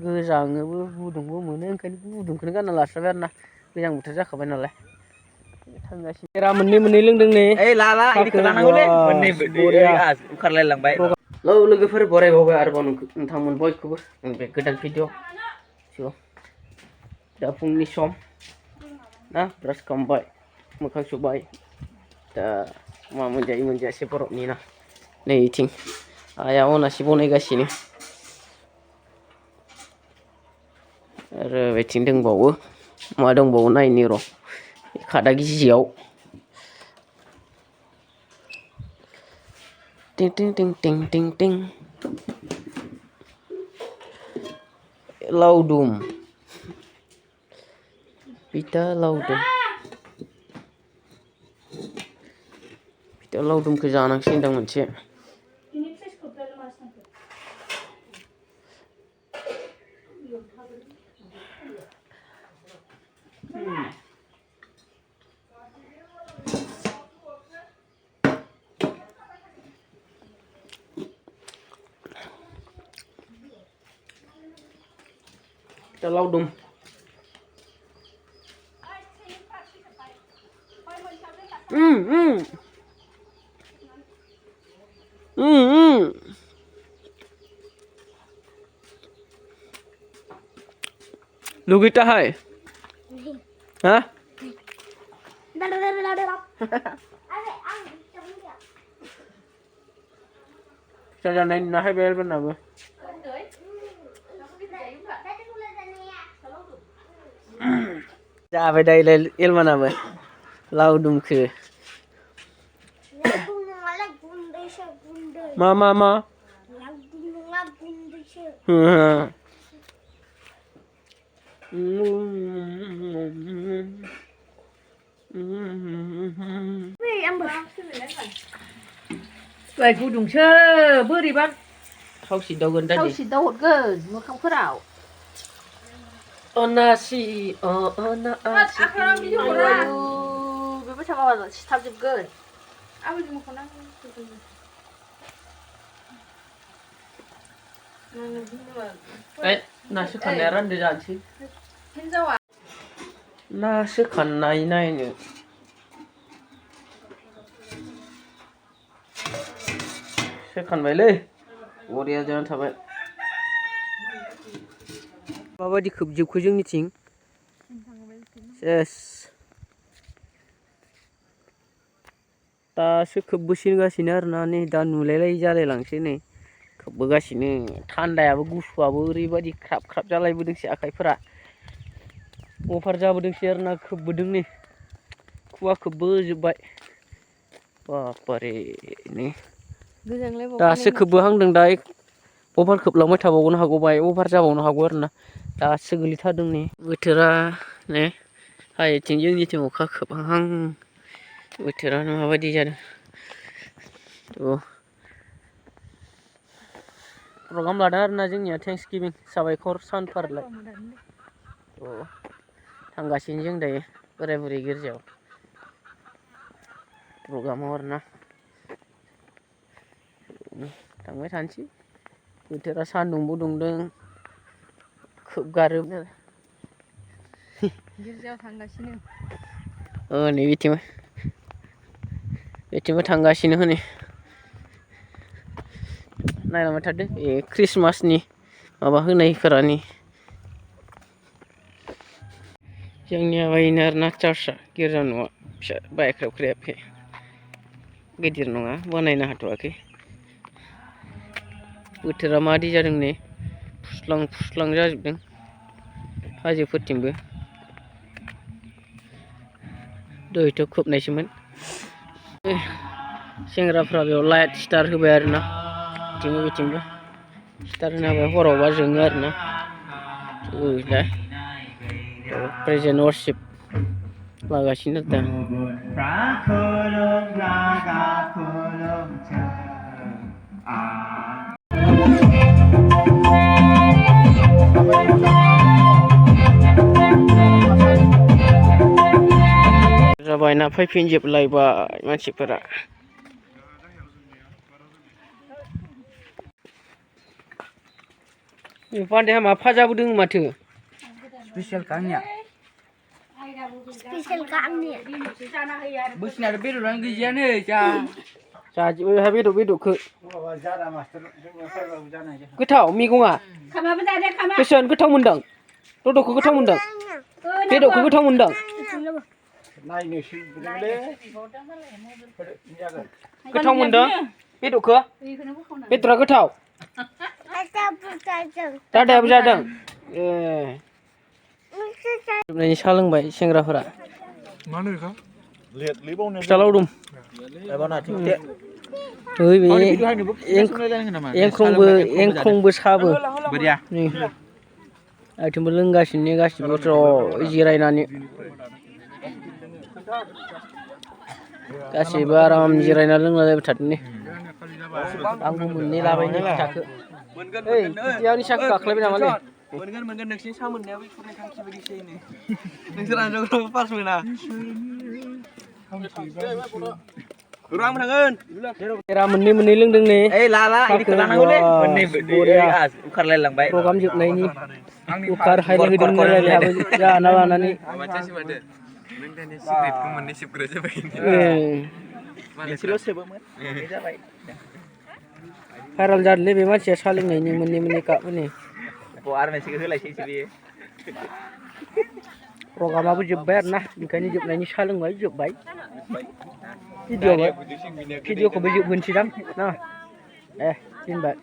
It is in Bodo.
गोजाङोबो गुदुंबो मोनो ओंखायनो गुदुंखौनो गानना लास्राबाय आरोना गोजां बोथोर जाखाबाय नालाय थांगासिनो एरा मोननै लोंदों नै ओइ ला इदिखौ लानांगौलै मोननै ओंखारलायलांबाय लोगोफोर बरायबावबाय आरोबाव नोंथांमोन बयखौबो बे गोदान भिडिअ दा फुंनि सम ना ब्रास खालामबाय मोखां सुबाय दा मा मोनजायासै बरफनि ना नै इथिं आइया अनासि बनायगासिनो आरो बेथिं दंबावो मा दंबावो नायनि र' खादा गिजियाव टिं टिं टिं टिं टिं टिं लावदुम फिथा लावदुम फिथा लावदुमखौ जानांसिगोनदां मोनसे फिथा लावदुम लुगैता है हाँ फिथा जानाय नुनाहाय बे एलबानाबो जाबाय दा एलबानाबो लावदुमखो मा गुदुंसो बोरैबा थावसि दावगोन दा थावसि दावहरगोन मोखांफोराव अनासि बेबो थाङाबा सिथाबजोबगोन नासो खाननाया रानदो जानोसै नासो खाननाय नायनो सोखानबायलै बरिया जाना थाबाय माबायदि खोबजोबखो जोंनिथिं सेस दासो खोबबोसिनगासिनो आरोना नै दा नुलायलायि जालायलांसै नै खोबबोगासिनो थान्दायाबो गुसुआबो ओरैबायदि ख्राब ख्राब जालायबोदोंसै आखाइफोरा अभार जाबोदोंसै आरोना खोबबोदों नै खुवा खोबबोजोब्बाय बापारे नै दासो खोबबोहांदों दा अभार खोबलांबाय थाबावनो हागौ बाय अभार जाबावनो हागौ आरोना दासो गोलैथारदों नै बोथोरा नै हायथिं जोंनिथिं अखा खोबहां बोथोरानो माबायदि जादों प्रग्राम लादों आरोना जोंनिया थेंक्स गिभिं साबायखर सान फालिनाय थांगासिनो जों दायो बोराय बुरै गिर्जायाव प्रग्रामाव आरोना थांबाय थानोसै बोथोरा सान्दुंबो दुंदों खोबगारो गिर्जायाव थांगासिनो नै बेथिंबो थांगासिनो हनै नायलांबाय थादो ख्रिस्टमासनि माबा होनायफोरानि जोंनिया बायनो आरोना चार्चआ गिर्जा न'आ फिसा बायख्रेब ख्रेब गिदिर नङा बानायनो हाथ'वाखै बोथोरा मादि जादों नै फुस्लां जाजोबदों हाजोफोरथिंबो दहायथ' खोबनायसोमोन सेंग्राफ्रा बेयाव लाइट स्टार होबाय आरोना बिथिंबो स्टार होना होबाय हरावबा जोङो आरोना दा प्रेजेन्ट वर्शिप लागासिनो दा जाबायना फैफिनजोबलायबाय मानसिफोरा पान्देहा मा फाजाबोदों माथो स्पेशल का आंनिया स्पेशल का आंनि बोसिना आरो बेदरानो गैजायानो जा जाजोबो हा बेदरखौ गोथाव मैगङा खामाबो जादे खामा बेसेबां गोथाव मोनदों रद'खौ गोथाव मोनदों बेदरखौ गोथाव मोनदों गोथाव मोनदों बेदरा गोथाव दादायाबो जादों ए साहा लोंबाय सेंग्राफोरा फिथा लावदुम ओइ बे एंख्रंबो साबो नै आइथिंबो लोंगासिनो गासिबो ज' जिरायनानै गासैबो आराम जिरायना लोंलायबाय थादों आंबो मोननै लाबायनि फिथाखौ ओइ बिदियावनि साखौ गाख्लायबाय नामालै मोनगोन नोंसिनि सा मोननायाबो खुरनाय थांखि बायदिसो नोंसोर आंजों पास मोना गोरां थांगोन एरा मोननै लोंदों नै ओइ ला इदिखौ लानांगौलै मोननै उखारलाय लांबाय प्रग्राम जोबनायनि उखार हायलाय होदों नालाय जाना लानानै मानसियासो माथो नों दानि सिक्रेटखौ मोननै सिबग्रो जाबाय मोनसेल' सोबोमोन जाबाय भाइराल जादोंलै बे मानसिया साहा लोंनायनि मोननै काप होनो आरो मोनसेखौ होलायसैसो बेयो प्रग्रामाबो जोब्बाय आरो ना ओंखायनो जोबनायनि साहा लोंबाय जोब्बाय भिडिअ'खौबो जोबहोनोसै दां ना दोनबाय